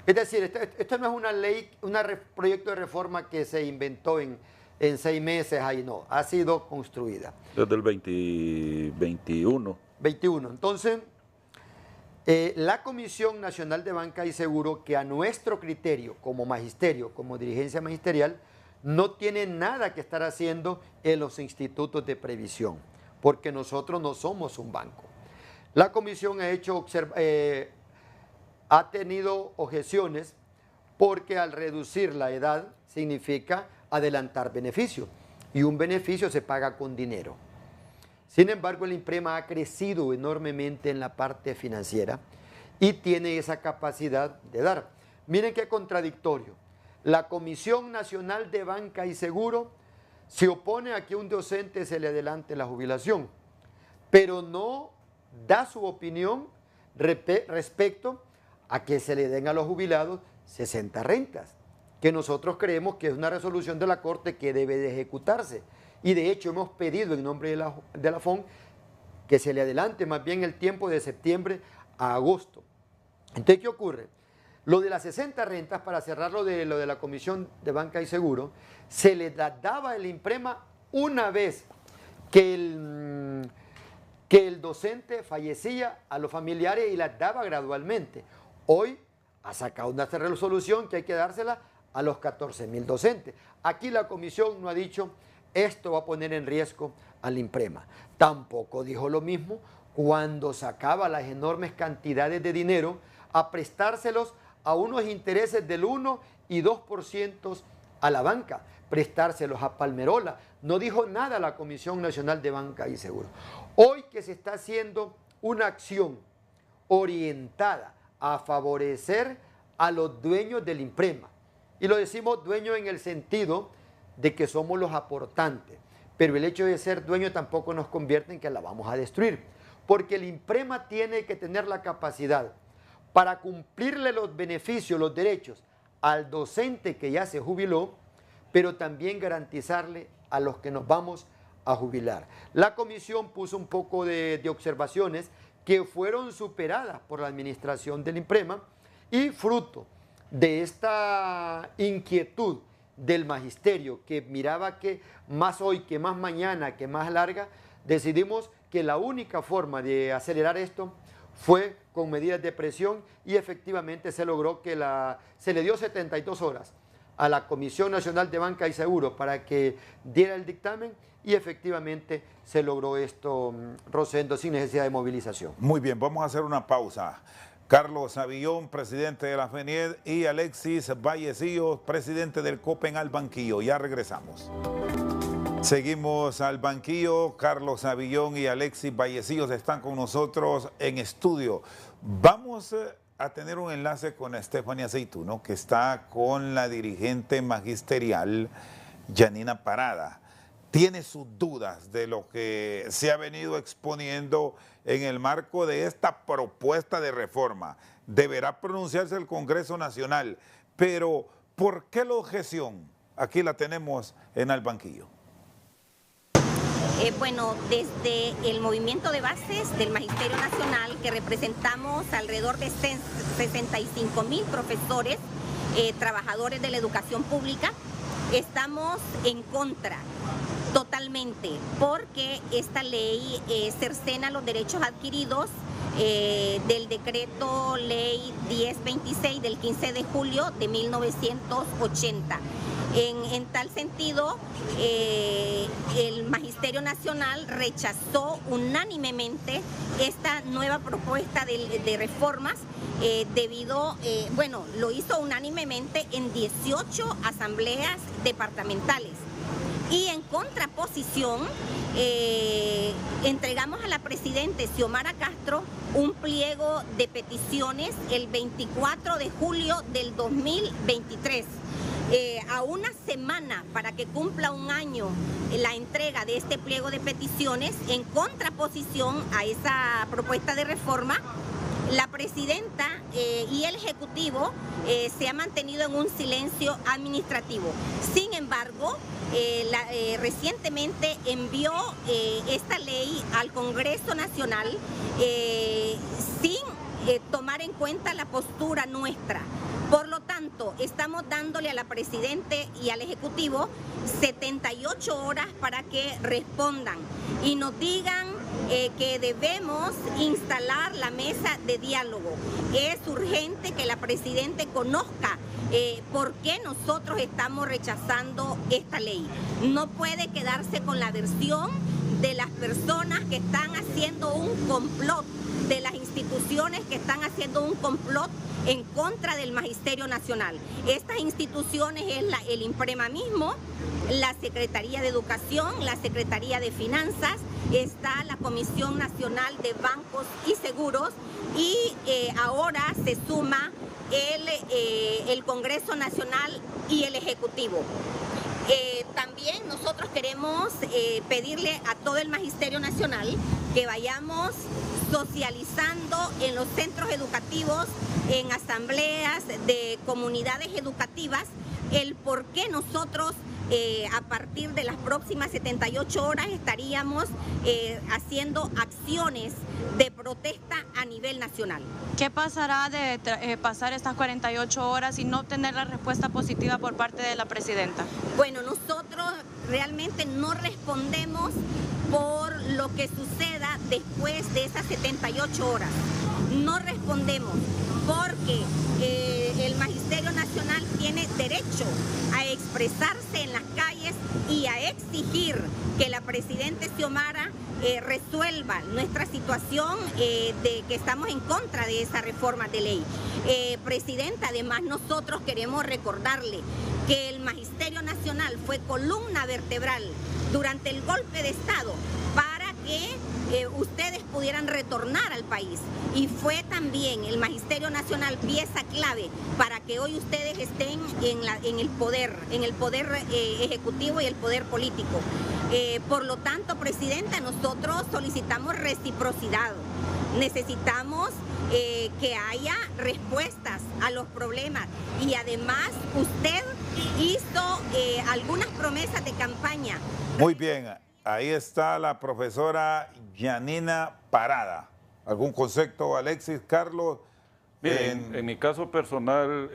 Es decir, esto no es una ley, un proyecto de reforma que se inventó en 6 meses, ahí no, ha sido construida. Desde el 2021. 21. Entonces, la Comisión Nacional de Banca y Seguro, que a nuestro criterio, como magisterio, como dirigencia magisterial, no tiene nada que estar haciendo en los institutos de previsión, porque nosotros no somos un banco. La comisión ha tenido objeciones porque al reducir la edad significa adelantar beneficio, y un beneficio se paga con dinero. Sin embargo, el INPREMA ha crecido enormemente en la parte financiera y tiene esa capacidad de dar. Miren qué contradictorio. La Comisión Nacional de Banca y Seguro se opone a que un docente se le adelante la jubilación, pero no da su opinión respecto a que se le den a los jubilados 60 rentas, que nosotros creemos que es una resolución de la Corte que debe de ejecutarse. Y de hecho hemos pedido en nombre de la FON que se le adelante más bien el tiempo de septiembre a agosto. Entonces, ¿qué ocurre? Lo de las 60 rentas, para cerrar lo de la Comisión de Banca y Seguro, se le daba el INPREMA una vez que el docente fallecía a los familiares y las daba gradualmente. Hoy ha sacado una resolución que hay que dársela a los 14.000 docentes. Aquí la comisión no ha dicho esto va a poner en riesgo al INPREMA. Tampoco dijo lo mismo cuando sacaba las enormes cantidades de dinero a prestárselos a unos intereses del 1 y 2% a la banca, prestárselos a Palmerola. No dijo nada la Comisión Nacional de Banca y Seguro. Hoy que se está haciendo una acción orientada a favorecer a los dueños del INPREMA, y lo decimos dueños en el sentido de que somos los aportantes, pero el hecho de ser dueño tampoco nos convierte en que la vamos a destruir, porque el INPREMA tiene que tener la capacidad para cumplirle los beneficios, los derechos al docente que ya se jubiló, pero también garantizarle a los que nos vamos a jubilar. La comisión puso un poco de observaciones que fueron superadas por la administración del INPREMA, y fruto de esta inquietud del magisterio, que miraba que más hoy, que más mañana, que más larga, decidimos que la única forma de acelerar esto fue con medidas de presión, y efectivamente se logró que se le dio 72 horas a la Comisión Nacional de Banca y Seguros para que diera el dictamen, y efectivamente se logró esto, Rosendo, sin necesidad de movilización. Muy bien, vamos a hacer una pausa. Carlos Avillón, presidente de la FENIED, y Alexis Vallecillos, presidente del COPEN, al banquillo. Ya regresamos. Seguimos al banquillo. Carlos Avillón y Alexis Vallecillos están con nosotros en estudio. Vamos a tener un enlace con Stephanie Aceituno, que está con la dirigente magisterial Yanina Parada. Tiene sus dudas de lo que se ha venido exponiendo en el marco de esta propuesta de reforma. Deberá pronunciarse el Congreso Nacional, pero ¿por qué la objeción? Aquí la tenemos en el banquillo. Bueno, desde el movimiento de bases del Magisterio Nacional, que representamos alrededor de 65.000 profesores, trabajadores de la educación pública, estamos en contra totalmente, porque esta ley cercena los derechos adquiridos del decreto ley 1026 del 15 de julio de 1980. En tal sentido, el Magisterio Nacional rechazó unánimemente esta nueva propuesta de reformas debido, bueno, lo hizo unánimemente en 18 asambleas departamentales. Y en contraposición, entregamos a la presidenta Xiomara Castro un pliego de peticiones el 24 de julio del 2023. A una semana para que cumpla un año la entrega de este pliego de peticiones, en contraposición a esa propuesta de reforma, la presidenta y el Ejecutivo se ha mantenido en un silencio administrativo. Sin embargo, recientemente envió esta ley al Congreso Nacional sin tomar en cuenta la postura nuestra. Por lo tanto, estamos dándole a la Presidenta y al Ejecutivo 78 horas para que respondan y nos digan que debemos instalar la mesa de diálogo. Es urgente que la Presidenta conozca por qué nosotros estamos rechazando esta ley. No puede quedarse con la versión de las personas que están haciendo un complot, de las instituciones que están haciendo un complot en contra del Magisterio Nacional. Estas instituciones es el INPREMA mismo, la Secretaría de Educación, la Secretaría de Finanzas, está la Comisión Nacional de Bancos y Seguros, y ahora se suma el Congreso Nacional y el Ejecutivo. También nosotros queremos pedirle a todo el Magisterio Nacional que vayamos socializando en los centros educativos, en asambleas de comunidades educativas, el por qué nosotros a partir de las próximas 78 horas estaríamos haciendo acciones de protesta a nivel nacional. ¿Qué pasará de pasar estas 48 horas y no tener la respuesta positiva por parte de la presidenta? Bueno, nosotros realmente no respondemos por lo que suceda después de esas 78 horas. No respondemos porque el Magisterio Nacional tiene derecho a expresarse en las calles y a exigir que la presidenta Xiomara resuelva nuestra situación de que estamos en contra de esa reforma de ley. Presidenta, además nosotros queremos recordarle que el Magisterio Nacional fue columna vertebral durante el golpe de Estado para que ustedes pudieran retornar al país, y fue también el Magisterio Nacional pieza clave para que hoy ustedes estén en el poder ejecutivo y el poder político. Por lo tanto, presidenta, nosotros solicitamos reciprocidad. Necesitamos que haya respuestas a los problemas. Y además usted hizo algunas promesas de campaña. Muy bien, ahí está la profesora Yanina Parada. ¿Algún concepto, Alexis, Carlos? Miren, en mi caso personal,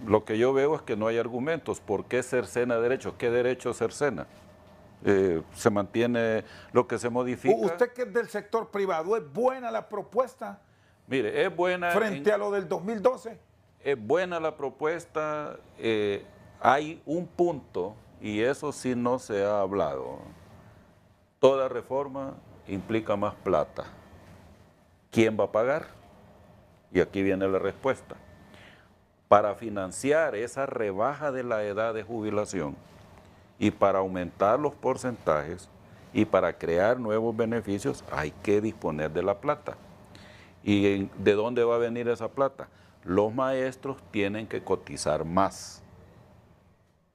lo que yo veo es que no hay argumentos. ¿Por qué cercena derechos? ¿Qué derecho cercena? Se mantiene lo que se modifica. Usted que es del sector privado, ¿es buena la propuesta? Mire, es buena. Frente a lo del 2012. Es buena la propuesta. Hay un punto, y eso sí no se ha hablado. Toda reforma implica más plata. ¿Quién va a pagar? Y aquí viene la respuesta. Para financiar esa rebaja de la edad de jubilación y para aumentar los porcentajes y para crear nuevos beneficios, hay que disponer de la plata. ¿Y de dónde va a venir esa plata? Los maestros tienen que cotizar más.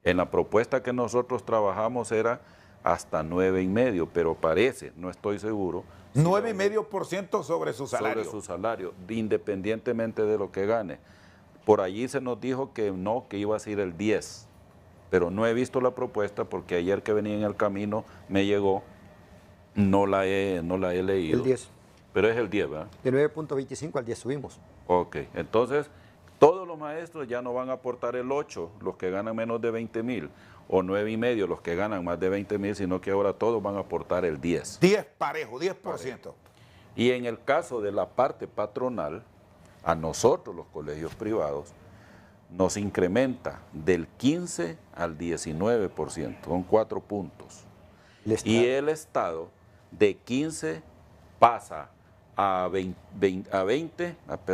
En la propuesta que nosotros trabajamos era hasta 9,5%, pero parece, no estoy seguro. 9,5% sobre su salario. Sobre su salario, independientemente de lo que gane. Por allí se nos dijo que no, que iba a ser el 10%, pero no he visto la propuesta porque ayer que venía en el camino me llegó, no la he leído. El 10. Pero es el 10, ¿verdad? De 9.25 al 10 subimos. Ok, entonces todos los maestros ya no van a aportar el 8, los que ganan menos de 20,000, o 9,5, los que ganan más de 20,000, sino que ahora todos van a aportar el 10. 10 parejo, 10%. Parejo. Y en el caso de la parte patronal, a nosotros los colegios privados, nos incrementa del 15 al 19%, son 4 puntos. Y el Estado de 15 pasa a 20,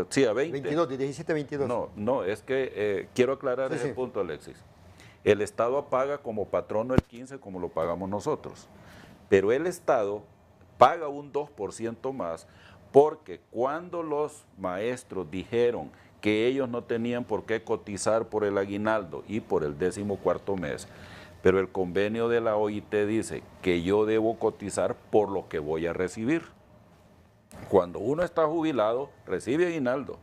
sí, a 20. 22, de 17 a 22. No, es que quiero aclarar ese punto, Alexis. El Estado paga como patrono el 15 como lo pagamos nosotros, pero el Estado paga un 2% más porque cuando los maestros dijeron que ellos no tenían por qué cotizar por el aguinaldo y por el 14º mes, pero el convenio de la OIT dice que yo debo cotizar por lo que voy a recibir. Cuando uno está jubilado, recibe aguinaldo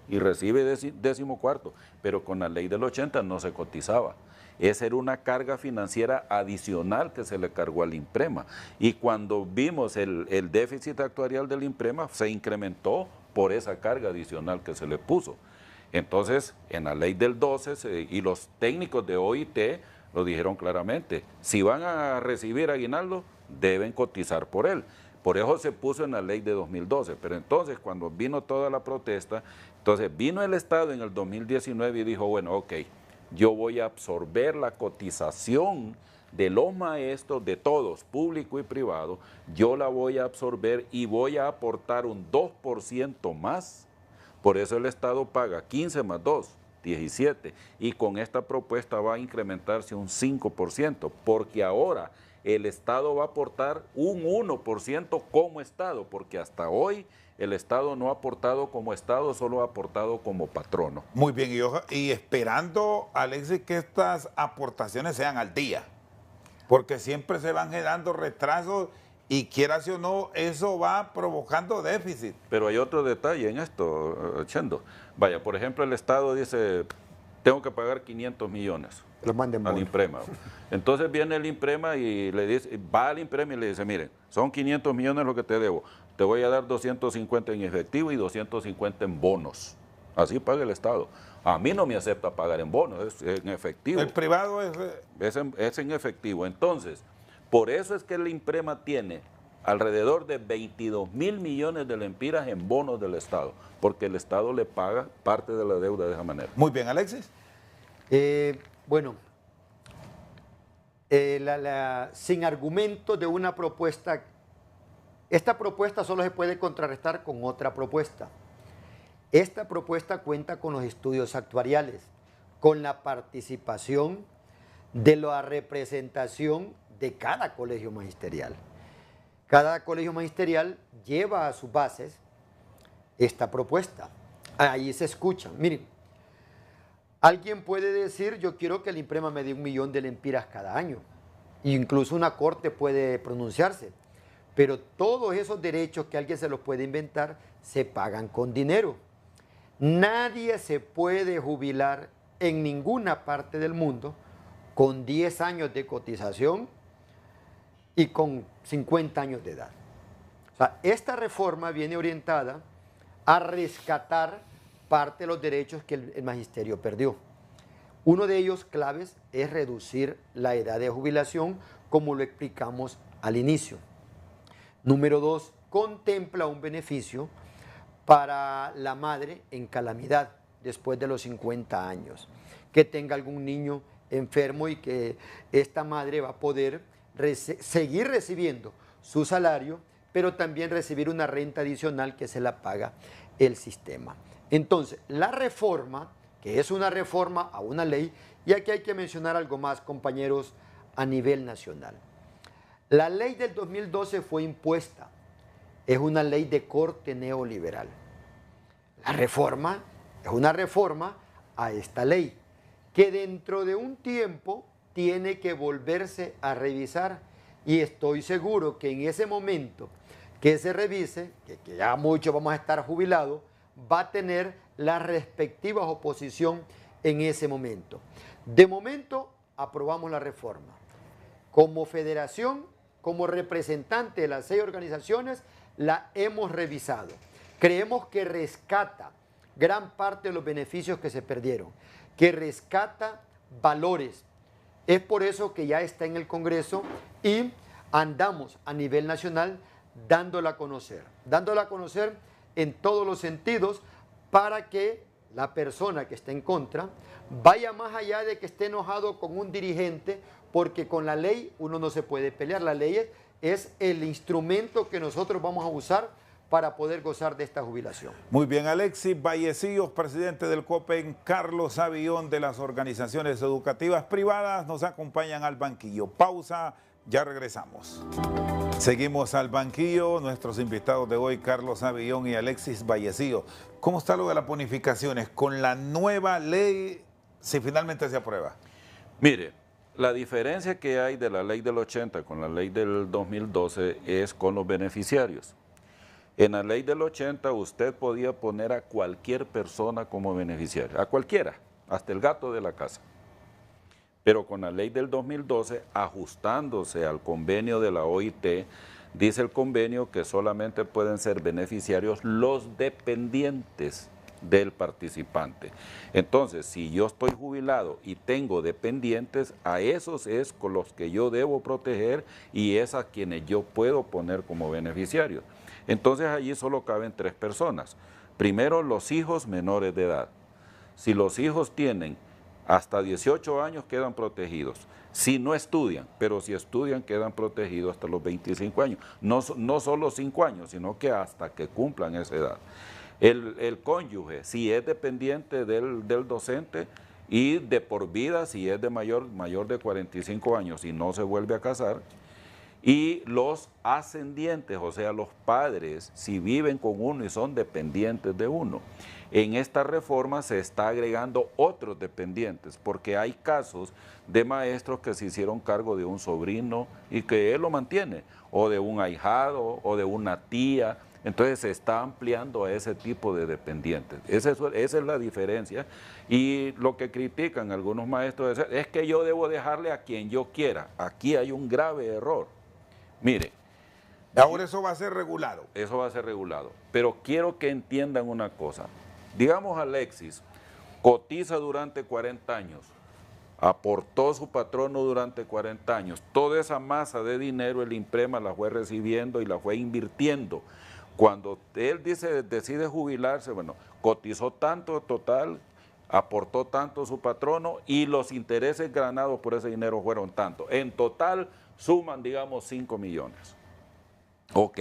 y recibe 14º, pero con la ley del 80 no se cotizaba. Esa era una carga financiera adicional que se le cargó al INPREMA. Y cuando vimos el déficit actuarial del INPREMA, se incrementó por esa carga adicional que se le puso. Entonces, en la ley del 12, y los técnicos de OIT lo dijeron claramente, si van a recibir aguinaldo, deben cotizar por él. Por eso se puso en la ley de 2012, pero entonces cuando vino toda la protesta, entonces vino el Estado en el 2019 y dijo, bueno, ok, yo voy a absorber la cotización de los maestros, de todos, público y privado, yo la voy a absorber y voy a aportar un 2% más. Por eso el Estado paga 15 más 2, 17, y con esta propuesta va a incrementarse un 5%, porque ahora el Estado va a aportar un 1% como Estado, porque hasta hoy el Estado no ha aportado como Estado, solo ha aportado como patrono. Muy bien, y esperando, Alexis, que estas aportaciones sean al día, porque siempre se van generando retrasos y quieras o no, eso va provocando déficit. Pero hay otro detalle en esto, Chendo. Vaya, por ejemplo, el Estado dice, tengo que pagar 500 millones al INPREMA. Entonces viene el INPREMA y le dice, va al INPREMA y le dice, miren, son 500 millones lo que te debo, te voy a dar 250 en efectivo y 250 en bonos. Así paga el Estado. A mí no me acepta pagar en bonos, es en efectivo. El privado es en efectivo. Entonces, por eso es que el INPREMA tiene alrededor de 22,000 millones de lempiras en bonos del Estado, porque el Estado le paga parte de la deuda de esa manera. Muy bien, Alexis. Bueno, sin argumento de una propuesta, esta propuesta solo se puede contrarrestar con otra propuesta. Esta propuesta cuenta con los estudios actuariales, con la participación de la representación de cada colegio magisterial. Cada colegio magisterial lleva a sus bases esta propuesta. Ahí se escuchan. Miren, alguien puede decir, yo quiero que el INPREMA me dé 1 millón de lempiras cada año. Incluso una corte puede pronunciarse. pero todos esos derechos que alguien se los puede inventar se pagan con dinero. Nadie se puede jubilar en ninguna parte del mundo con 10 años de cotización y con 50 años de edad. O sea, esta reforma viene orientada a rescatar parte de los derechos que el magisterio perdió. Uno de ellos claves es reducir la edad de jubilación, como lo explicamos al inicio. Número 2, contempla un beneficio para la madre en calamidad después de los 50 años, que tenga algún niño enfermo y que esta madre va a poder seguir recibiendo su salario, pero también recibir una renta adicional que se la paga el sistema. Entonces, la reforma, que es una reforma a una ley, y aquí hay que mencionar algo más, compañeros, a nivel nacional. La ley del 2012 fue impuesta, es una ley de corte neoliberal. La reforma es una reforma a esta ley, que dentro de un tiempo tiene que volverse a revisar, y estoy seguro que en ese momento que se revise, que ya muchos vamos a estar jubilados, va a tener la respectiva oposición en ese momento. De momento, aprobamos la reforma. Como federación, como representante de las 6 organizaciones, la hemos revisado. Creemos que rescata gran parte de los beneficios que se perdieron, que rescata valores. Es por eso que ya está en el Congreso y andamos a nivel nacional dándola a conocer en todos los sentidos, para que la persona que esté en contra vaya más allá de que esté enojado con un dirigente, porque con la ley uno no se puede pelear. La ley es el instrumento que nosotros vamos a usar para poder gozar de esta jubilación. Muy bien, Alexis Vallecillos, presidente del COPEN, Carlos Avión de las organizaciones educativas privadas, nos acompañan al banquillo. Pausa, ya regresamos. Seguimos al banquillo, nuestros invitados de hoy, Carlos Avión y Alexis Vallecillos. ¿Cómo está lo de las bonificaciones con la nueva ley, si finalmente se aprueba? Mire, la diferencia que hay de la ley del 80 con la ley del 2012 es con los beneficiarios. En la ley del 80 usted podía poner a cualquier persona como beneficiario, a cualquiera, hasta el gato de la casa. Pero con la ley del 2012, ajustándose al convenio de la OIT, dice el convenio que solamente pueden ser beneficiarios los dependientes del participante. Entonces, si yo estoy jubilado y tengo dependientes, a esos es con los que yo debo proteger y es a quienes yo puedo poner como beneficiarios. Entonces, allí solo caben 3 personas. Primero, los hijos menores de edad. Si los hijos tienen hasta 18 años, quedan protegidos. Si no estudian, pero si estudian, quedan protegidos hasta los 25 años. No solo 5 años, sino que hasta que cumplan esa edad. El cónyuge, si es dependiente del docente, y de por vida, si es de mayor de 45 años y no se vuelve a casar. Y los ascendientes, o sea, los padres, si viven con uno y son dependientes de uno. En esta reforma se está agregando otros dependientes, porque hay casos de maestros que se hicieron cargo de un sobrino y que él lo mantiene, o de un ahijado, o de una tía. Entonces se está ampliando a ese tipo de dependientes. Esa es la diferencia. Y lo que critican algunos maestros es que yo debo dejarle a quien yo quiera. Aquí hay un grave error. Mire. Ahora eso va a ser regulado. Eso va a ser regulado. Pero quiero que entiendan una cosa. Digamos, Alexis cotiza durante 40 años, aportó su patrono durante 40 años, toda esa masa de dinero el INPREMA la fue recibiendo y la fue invirtiendo. Cuando él decide jubilarse, bueno, cotizó tanto total, aportó tanto su patrono y los intereses ganados por ese dinero fueron tanto. En total suman, digamos, 5 millones. Ok,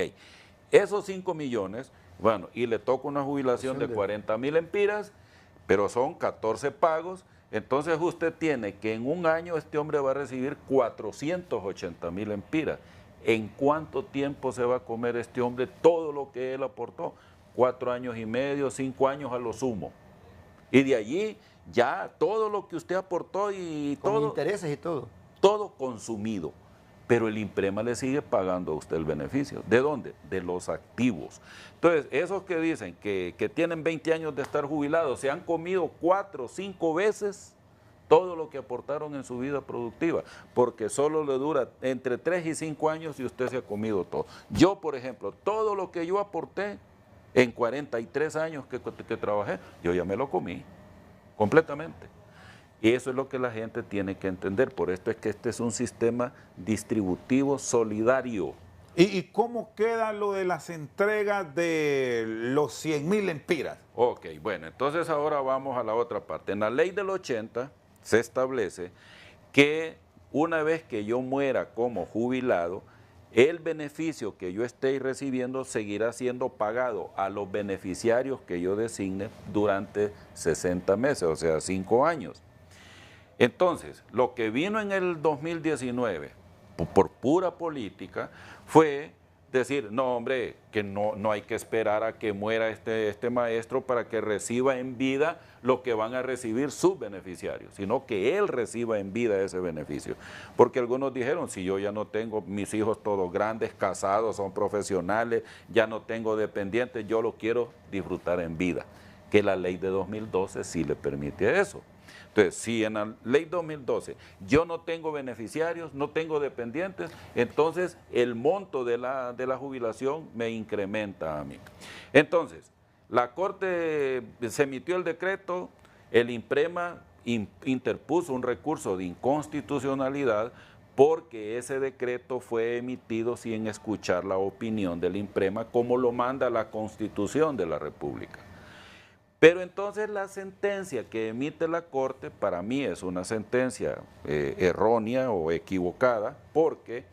esos 5 millones, bueno, y le toca una jubilación de 40.000 lempiras, pero son 14 pagos, entonces usted tiene que en un año este hombre va a recibir 480.000 lempiras. ¿En cuánto tiempo se va a comer este hombre todo lo que él aportó? 4 años y medio, 5 años a lo sumo. Y de allí ya todo lo que usted aportó y con todo... intereses y todo. Todo consumido. pero el INPREMA le sigue pagando a usted el beneficio. ¿De dónde? De los activos. Entonces, esos que dicen que tienen 20 años de estar jubilados, se han comido 4 o 5 veces todo lo que aportaron en su vida productiva, porque solo le dura entre 3 y 5 años y usted se ha comido todo. Yo, por ejemplo, todo lo que yo aporté en 43 años que trabajé, yo ya me lo comí completamente. Y eso es lo que la gente tiene que entender. Por esto es que este es un sistema distributivo solidario. ¿Y cómo queda lo de las entregas de los 100.000 lempiras? Ok, bueno, entonces ahora vamos a la otra parte. En la ley del 80 se establece que una vez que yo muera como jubilado, el beneficio que yo esté recibiendo seguirá siendo pagado a los beneficiarios que yo designe durante 60 meses, o sea, 5 años. Entonces, lo que vino en el 2019, por pura política, fue decir, no hombre, que no hay que esperar a que muera este maestro para que reciba en vida lo que van a recibir sus beneficiarios, sino que él reciba en vida ese beneficio. Porque algunos dijeron, si yo ya no tengo mis hijos todos grandes, casados, son profesionales, ya no tengo dependientes, yo lo quiero disfrutar en vida, que la ley de 2012 sí le permite eso. Entonces, si en la ley 2012 yo no tengo beneficiarios, no tengo dependientes, entonces el monto de la jubilación me incrementa a mí. Entonces, la Corte se emitió el decreto, el INPREMA interpuso un recurso de inconstitucionalidad porque ese decreto fue emitido sin escuchar la opinión del INPREMA como lo manda la Constitución de la República. Pero entonces la sentencia que emite la Corte para mí es una sentencia errónea o equivocada porque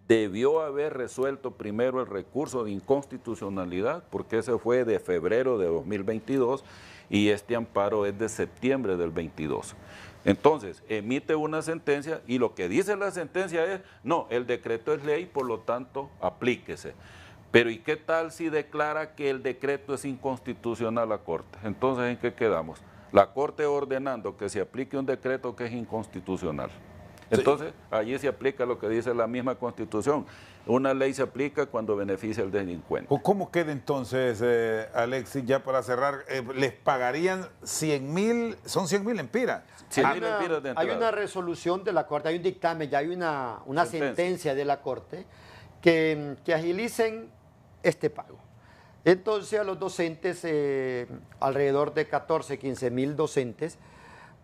debió haber resuelto primero el recurso de inconstitucionalidad porque ese fue de febrero de 2022 y este amparo es de septiembre del 22. Entonces, emite una sentencia y lo que dice la sentencia es, no, el decreto es ley, por lo tanto, aplíquese. Pero ¿y qué tal si declara que el decreto es inconstitucional la Corte? Entonces, ¿en qué quedamos? La Corte ordenando que se aplique un decreto que es inconstitucional. Entonces, sí, allí se aplica lo que dice la misma Constitución. Una ley se aplica cuando beneficia al delincuente. ¿Cómo queda entonces, Alexis, ya para cerrar? ¿Les pagarían 100.000? ¿Son 100.000 lempiras? 100.000 lempiras de entrada. Hay una resolución de la Corte, hay un dictamen, ya hay una sentencia de la Corte que agilicen este pago. Entonces a los docentes, alrededor de 14, 15.000 docentes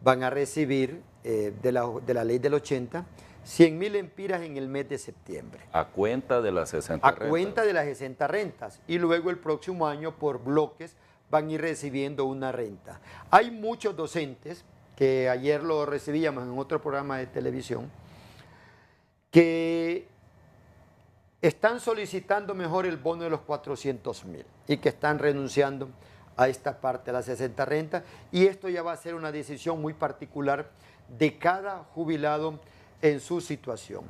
van a recibir de la ley del 80, 100.000 lempiras en el mes de septiembre. A cuenta de las 60 rentas. A cuenta de las 60 rentas. Y luego el próximo año por bloques van a ir recibiendo una renta. Hay muchos docentes, que ayer lo recibíamos en otro programa de televisión, que están solicitando mejor el bono de los 400.000 y que están renunciando a esta parte de las 60 rentas, y esto ya va a ser una decisión muy particular de cada jubilado en su situación.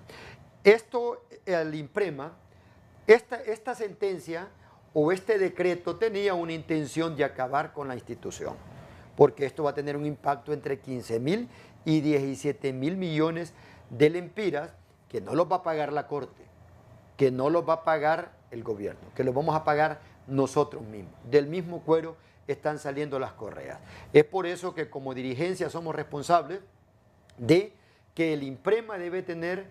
Esto, el INPREMA, esta sentencia o este decreto tenía una intención de acabar con la institución, porque esto va a tener un impacto entre 15.000 y 17.000 millones de lempiras que no los va a pagar la Corte, que no los va a pagar el gobierno, que los vamos a pagar nosotros mismos. Del mismo cuero están saliendo las correas. Es por eso que como dirigencia somos responsables de que el INPREMA debe tener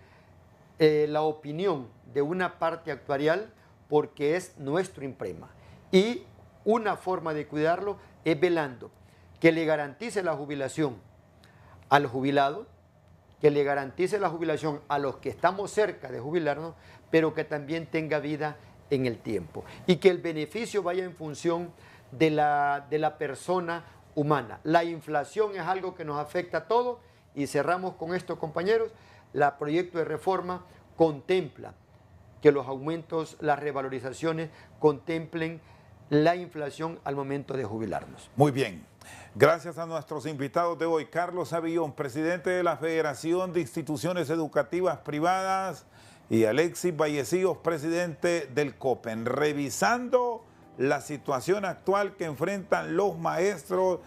la opinión de una parte actuarial porque es nuestro INPREMA. Y una forma de cuidarlo es velando que le garantice la jubilación al jubilado, que le garantice la jubilación a los que estamos cerca de jubilarnos, pero que también tenga vida en el tiempo y que el beneficio vaya en función de la persona humana. La inflación es algo que nos afecta a todos y cerramos con esto, compañeros. El proyecto de reforma contempla que los aumentos, las revalorizaciones contemplen la inflación al momento de jubilarnos. Muy bien. Gracias a nuestros invitados de hoy, Carlos Avillón, presidente de la Federación de Instituciones Educativas Privadas, y Alexis Vallecillos, presidente del COPEN, revisando la situación actual que enfrentan los maestros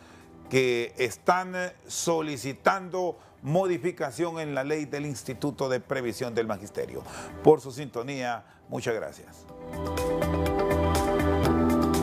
que están solicitando modificación en la ley del Instituto de Previsión del Magisterio. Por su sintonía, muchas gracias.